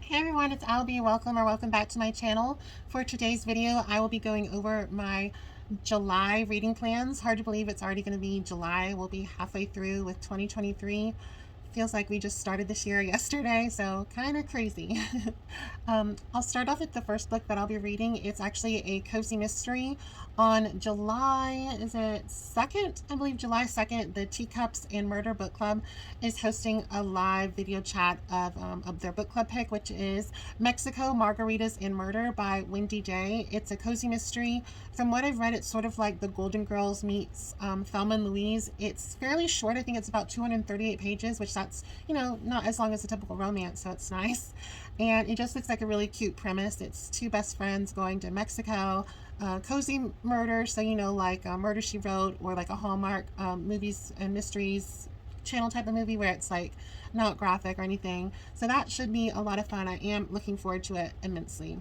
Hey everyone, it's Albie. Welcome back to my channel. For today's video, I will be going over my July reading plans. Hard to believe it's already going to be July. We'll be halfway through with 2023. Feels like we just started this year yesterday, so kind of crazy. I'll start off with the first book that I'll be reading. It's actually a cozy mystery. On July, is it 2nd? I believe July 2nd, the Teacups and Murder Book Club is hosting a live video chat of their book club pick, which is Mexico, Margaritas, and Murder by Wendy Day. It's a cozy mystery. From what I've read, it's sort of like the Golden Girls meets Thelma and Louise. It's fairly short. I think it's about 238 pages, which that's, not as long as a typical romance, so it's nice. And it just looks like a really cute premise. It's two best friends going to Mexico, cozy murder, so like Murder She Wrote, or like a Hallmark movies and mysteries channel type of movie where it's like not graphic or anything. So that should be a lot of fun. I am looking forward to it immensely.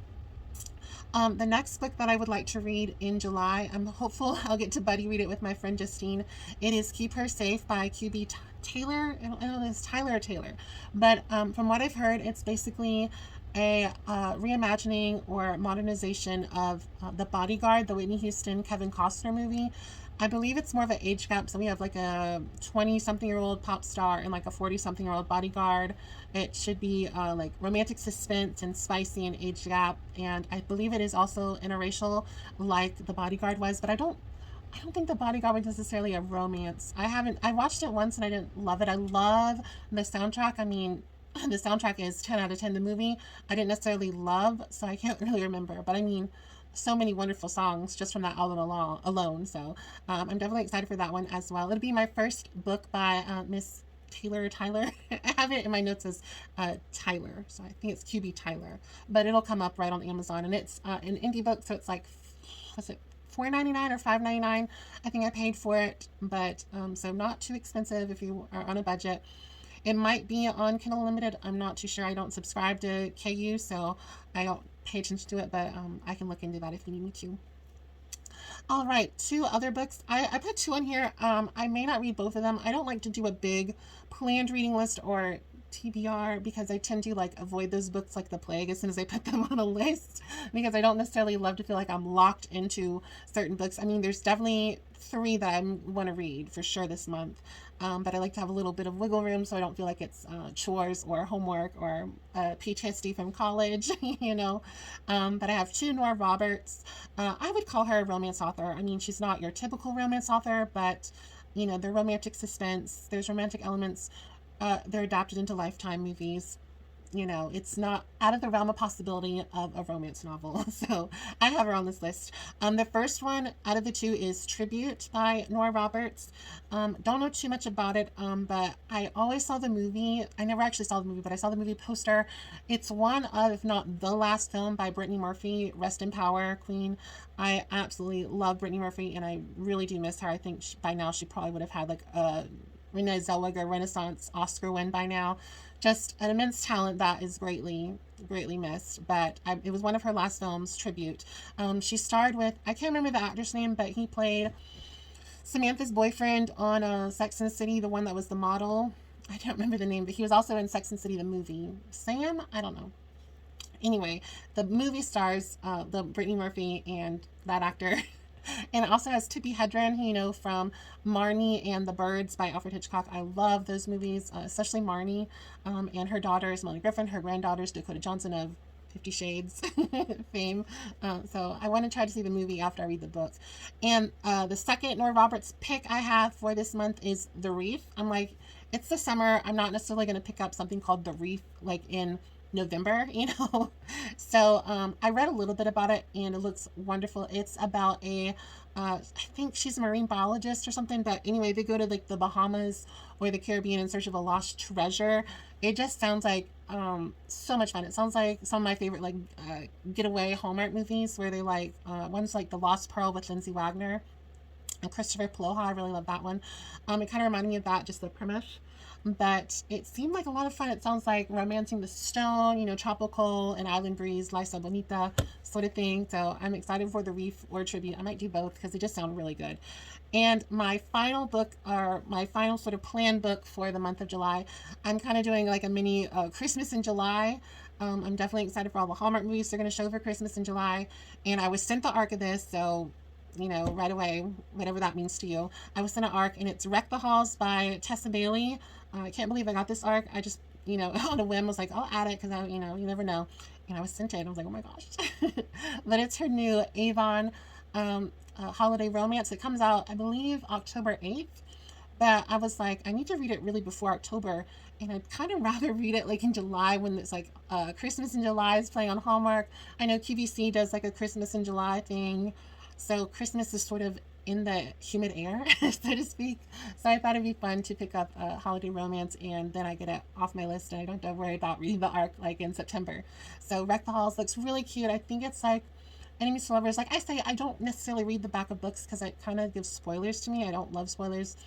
The next book that I would like to read in July, I'm hopeful I'll get to buddy read it with my friend Justine. It is Keep Her Safe by QB Taylor. I don't know if it's Tyler or Taylor, but from what I've heard, it's basically a reimagining or modernization of The Bodyguard, the Whitney Houston, Kevin Costner movie. I believe it's more of an age gap. So we have like a 20-something-year-old pop star and like a 40-something-year-old bodyguard. It should be like romantic suspense and spicy and age gap. And I believe it is also interracial like The Bodyguard was, but I don't think The Bodyguard was necessarily a romance. I watched it once and I didn't love it. I love the soundtrack. I mean, the soundtrack is 10 out of 10. The movie I didn't necessarily love, so I can't really remember. But I mean, so many wonderful songs just from that album alone. So I'm definitely excited for that one as well. It'll be my first book by Miss Tyler. I have it in my notes as Tyler, so I think it's QB Tyler, but it'll come up right on Amazon, and it's an indie book, so it's like, what's it, $4.99 or $5.99? I think I paid for it, but so not too expensive if you are on a budget. It might be on Kindle Unlimited. I'm not too sure. I don't subscribe to KU, so I don't pay attention to it, but I can look into that if you need me to. All right, two other books. I put two on here. I may not read both of them. I don't like to do a big planned reading list or TBR because I tend to like avoid those books like the plague as soon as I put them on a list, because I don't necessarily love to feel like I'm locked into certain books. I mean, there's definitely three that I want to read for sure this month, but I like to have a little bit of wiggle room so I don't feel like it's chores or homework or PTSD from college, But I have two. Nora Roberts. I would call her a romance author. I mean, she's not your typical romance author, but they're romantic suspense. There's romantic elements. They're adapted into Lifetime movies. It's not out of the realm of possibility of a romance novel. So I have her on this list. The first one out of the two is Tribute by Nora Roberts. Don't know too much about it, but I always saw the movie. I never actually saw the movie, but I saw the movie poster. It's one of, if not the last film by Brittany Murphy. Rest in power, Queen. I absolutely love Brittany Murphy, and I really do miss her. I think by now she probably would have had like a Renee Zellweger Renaissance Oscar win by now. Just an immense talent that is greatly missed. But it was one of her last films, Tribute. She starred with, I can't remember the actor's name, but he played Samantha's boyfriend on Sex and the City, the one that was the model. I don't remember the name, but he was also in Sex and the City, the movie. Sam? I don't know. Anyway, the movie stars the Brittany Murphy and that actor. And it also has Tippi Hedren, from Marnie and the Birds by Alfred Hitchcock. I love those movies, especially Marnie. And her daughter is Melanie Griffin. Her granddaughter is Dakota Johnson of 50 Shades fame. So I want to try to see the movie after I read the book. And the second Nora Roberts pick I have for this month is The Reef. I'm like, it's the summer. I'm not necessarily going to pick up something called The Reef like in November. So I read a little bit about it and it looks wonderful. It's about I think she's a marine biologist or something, but anyway, they go to like the Bahamas or the Caribbean in search of a lost treasure. It just sounds like so much fun. It sounds like some of my favorite like getaway Hallmark movies where they like one's like The Lost Pearl with Lindsay Wagner and Christopher Ploha. I really love that one. It kind of reminded me of that, just the premise. but it seemed like a lot of fun. It sounds like Romancing the Stone, you know, tropical and island breeze, La Isa Bonita sort of thing. So I'm excited for the Reef or Tribute. I might do both because they just sound really good. And my final book, or my final sort of planned book for the month of July, I'm kind of doing like a mini Christmas in July. I'm definitely excited for all the Hallmark movies they're going to show for Christmas in July. And I was sent the ARC of this, so you know, right away, whatever that means to you. I was sent an ARC, and it's Wreck the Halls by Tessa Bailey. I can't believe I got this ARC. I just, you know, on a whim was like, I'll add it because I, you know, you never know. And I was sent it. I was like, oh my gosh. But it's her new Avon holiday romance. It comes out, I believe, October 8th. But I was like, I need to read it really before October. And I'd kind of rather read it like in July when it's like Christmas in July is playing on Hallmark. I know QVC does like a Christmas in July thing. So Christmas is sort of in the humid air, so to speak. So I thought it'd be fun to pick up a holiday romance, and then I get it off my list and I don't have to worry about reading the ARC like in September. So Wreck the Halls looks really cute. I think it's like enemies to lovers. Like I say, I don't necessarily read the back of books because it kind of gives spoilers to me. I don't love spoilers.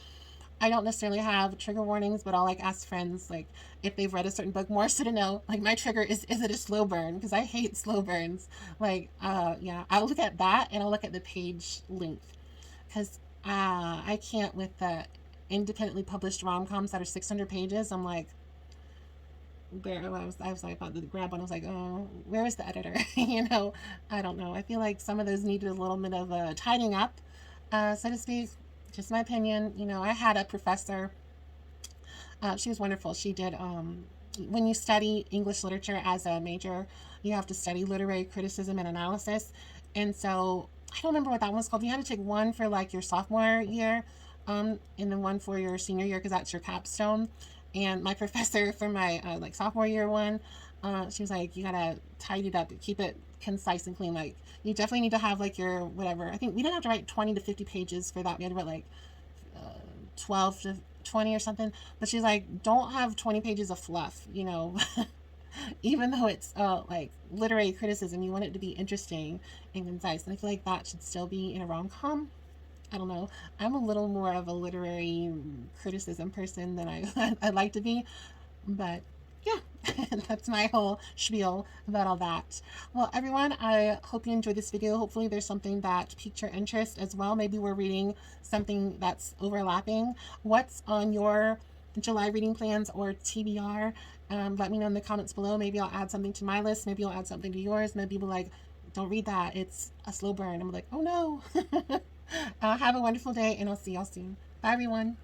I don't necessarily have trigger warnings, but I'll like ask friends like if they've read a certain book more so to know like my trigger is it a slow burn, because I hate slow burns. Like yeah, I'll look at that and I'll look at the page length, because I can't with the independently published rom-coms that are 600 pages. I'm like, there I was like about to grab one. I was like, oh, where is the editor? You know, I don't know. I feel like some of those needed a little bit of tidying up, so to speak. Just my opinion. You know, I had a professor, she was wonderful. She did, when you study English literature as a major, you have to study literary criticism and analysis. And so I don't remember what that one was called. You had to take one for like your sophomore year, and then one for your senior year, because that's your capstone. And my professor for my like sophomore year one, she was like, you gotta tidy it up, keep it concise and clean. Like you definitely need to have like your whatever. I think we didn't have to write 20 to 50 pages for that. We had to write like 12 to 20 or something. But she's like, don't have 20 pages of fluff, you know. Even though it's like literary criticism, you want it to be interesting and concise. And I feel like that should still be in a rom-com. I don't know. I'm a little more of a literary criticism person than I'd like to be. But yeah, that's my whole spiel about all that. Well, everyone, I hope you enjoyed this video. Hopefully there's something that piqued your interest as well. Maybe we're reading something that's overlapping. What's on your July reading plans or TBR? Let me know in the comments below. Maybe I'll add something to my list. Maybe I'll add something to yours. Maybe people like, don't read that. It's a slow burn. I'm like, oh no. Have a wonderful day, and I'll see y'all soon. Bye, everyone.